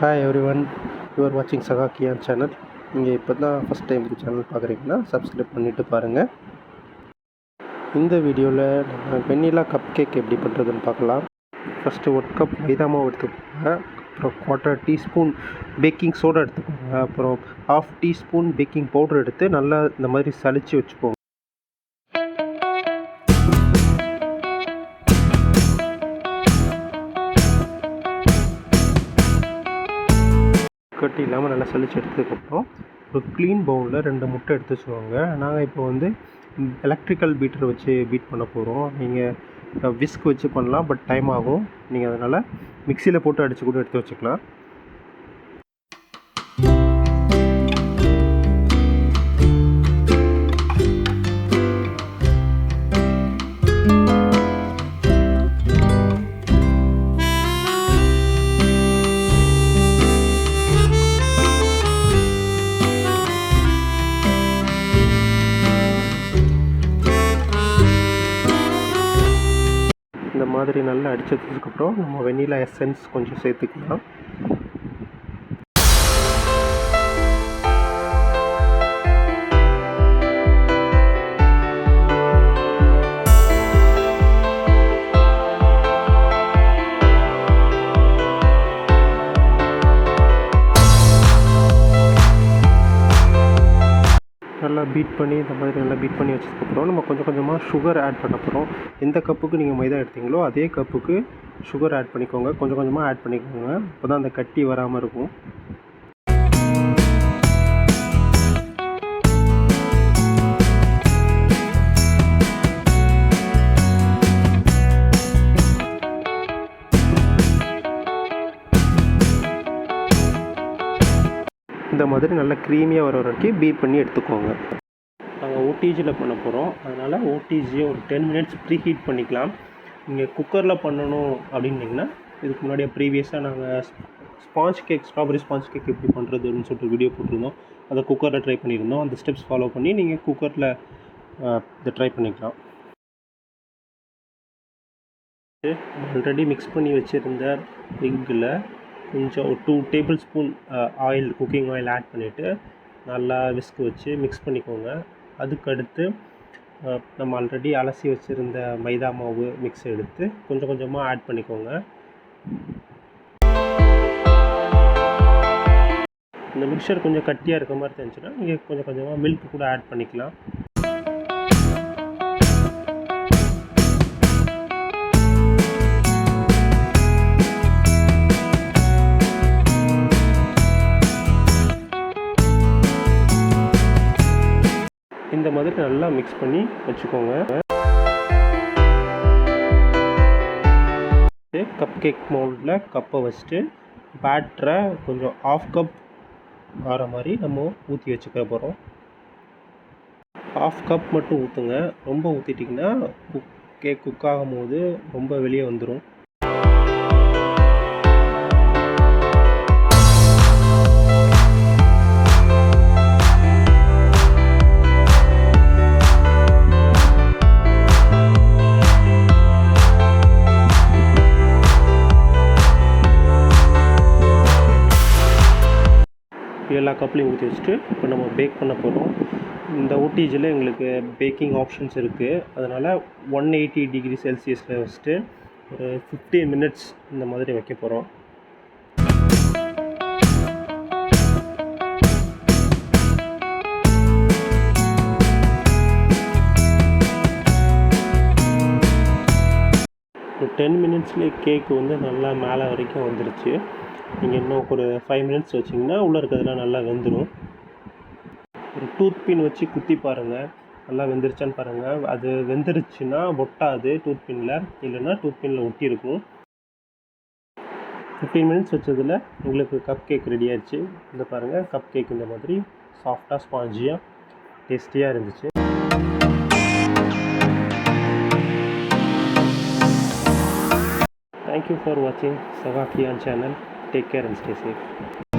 Hi everyone, you are வாட்சிங் சகாக்கியான் channel. நீங்கள் இப்போ தான் ஃபஸ்ட் டைம் இந்த சேனல் பார்க்குறீங்கன்னா சப்ஸ்கிரைப் பண்ணிவிட்டு பாருங்கள். இந்த வீடியோவில் நம்ம வெண்ணிலா கப் கேக் எப்படி பண்ணுறதுன்னு பார்க்கலாம். ஃபஸ்ட்டு 1 கப் மைதா மாவு எடுத்துக்கோங்க. அப்புறம் 1/4 டீஸ்பூன் பேக்கிங் சோடா எடுத்துக்கோங்க. அப்புறம் 1/2 டீஸ்பூன் பேக்கிங் பவுடர் எடுத்து நல்லா இந்த மாதிரி சலித்து வச்சுக்கோங்க. கட்டி இல்லாமல் நல்லா சலிச்சு எடுத்ததுக்கப்புறம் ஒரு க்ளீன் பவுலில் 2 முட்டை எடுத்து வச்சுக்கோங்க. நாங்கள் இப்போ வந்து எலக்ட்ரிக்கல் பீட்டர் வச்சு பீட் பண்ண போகிறோம். நீங்கள் விஸ்க் வச்சு பண்ணலாம், பட் டைம் ஆகும். நீங்கள் அதனால் மிக்சியில் போட்டு அடித்து கூட எடுத்து வச்சுக்கலாம். இந்த மாதிரி நல்லா அடித்ததுக்கப்புறம் நம்ம வெண்ணிலா எசன்ஸ் கொஞ்சம் சேர்த்துக்கலாம். நல்லா பீட் பண்ணி இந்த மாதிரி நல்லா பீட் பண்ணி வச்சதுக்கப்புறம் நம்ம கொஞ்சம் கொஞ்சமாக சுகர் ஆட் பண்ண போகிறோம். எந்த கப்புக்கு நீங்கள் மைதா எடுத்தீங்களோ அதே கப்புக்கு சுகர் ஆட் பண்ணிக்கோங்க. கொஞ்சம் கொஞ்சமாக ஆட் பண்ணிக்கோங்க, அப்போ தான் அந்த கட்டி வராமல் இருக்கும். இந்த மாதிரி நல்லா க்ரீமியாக வர வரைக்கும் பீட் பண்ணி எடுத்துக்கோங்க. நாங்கள் ஓடிஜியில் பண்ண போகிறோம், அதனால் ஓடிஜியை ஒரு 10 மினிட்ஸ் ப்ரீ ஹீட் பண்ணிக்கலாம். நீங்கள் குக்கரில் பண்ணணும் அப்படின்னிங்கன்னா இதுக்கு முன்னாடியே ப்ரீவியஸாக நாங்கள் ஸ்ட்ராபெரி ஸ்பாஞ்ச் கேக் எப்படி பண்ணுறதுன்னு சொல்லிட்டு வீடியோ போட்டிருந்தோம். அதை குக்கரில் ட்ரை பண்ணியிருந்தோம். அந்த ஸ்டெப்ஸ் ஃபாலோ பண்ணி நீங்கள் குக்கரில் இதை ட்ரை பண்ணிக்கலாம். ஆல்ரெடி மிக்ஸ் பண்ணி வச்சுருந்த எக்கில் கொஞ்சம் 2 tablespoon cooking oil add பண்ணிவிட்டு நல்லா விஸ்க் வச்சு மிக்ஸ் பண்ணிக்கோங்க. அதுக்கடுத்து நம்ம ஆல்ரெடி அலசி வச்சுருந்த மைதா மாவு மிக்ஸ் எடுத்து கொஞ்சம் கொஞ்சமாக ஆட் பண்ணிக்கோங்க. இந்த மிக்சர் கொஞ்சம் கட்டியாக இருக்க மாதிரி தெரிஞ்சுன்னா நீங்கள் கொஞ்சம் கொஞ்சமாக மில்க் கூட ஆட் பண்ணிக்கலாம். இந்த மாதிரி நல்லா மிக்ஸ் பண்ணி வச்சுக்கோங்க. கப் கேக் மோல்டில் கப்பை வச்சுட்டு பேட்டரை கொஞ்சம் 1/2 கப் வர மாதிரி நம்ம ஊற்றி வச்சுக்க போகிறோம். 1/2 கப் மட்டும் ஊற்றுங்க. ரொம்ப ஊற்றிட்டிங்கன்னா கேக் குக் ஆகும் போது ரொம்ப வெளியே வந்துடும். எல்லா கப்லையும் ஊற்றி வச்சுட்டு இப்போ நம்ம பேக் பண்ண போகிறோம். இந்த ஓடிஜியில் எங்களுக்கு பேக்கிங் ஆப்ஷன்ஸ் இருக்குது, அதனால் 180 டிகிரி செல்சியஸில் வச்சுட்டு ஒரு 15 மினிட்ஸ் இந்த மாதிரி வைக்க போகிறோம். ஒரு 10 மினிட்ஸ்லேயே கேக்கு வந்து நல்லா மேலே வரைக்கும் வந்துருச்சு. நீங்கள் இன்னும் ஒரு 5 மினிட்ஸ் வச்சிங்கன்னா உள்ளே இருக்கிறதுலாம் நல்லா வெந்துடும். ஒரு டூத் பின் வச்சு குத்தி பாருங்கள், நல்லா வெந்துருச்சான்னு பாருங்கள். அது வெந்துருச்சுன்னா ஒட்டாது டூத் பின்னில், இல்லைன்னா டூத் பின்னில் ஒட்டி இருக்கும். 15 மினிட்ஸ் வச்சதில் உங்களுக்கு கப் கேக் ரெடி ஆகிடுச்சு. இந்த பாருங்கள், கப் கேக் இந்த மாதிரி சாஃப்டாக ஸ்பாஞ்சியாக டேஸ்டியாக இருந்துச்சு. Thank you for watching Sagakian channel. Take care and stay safe.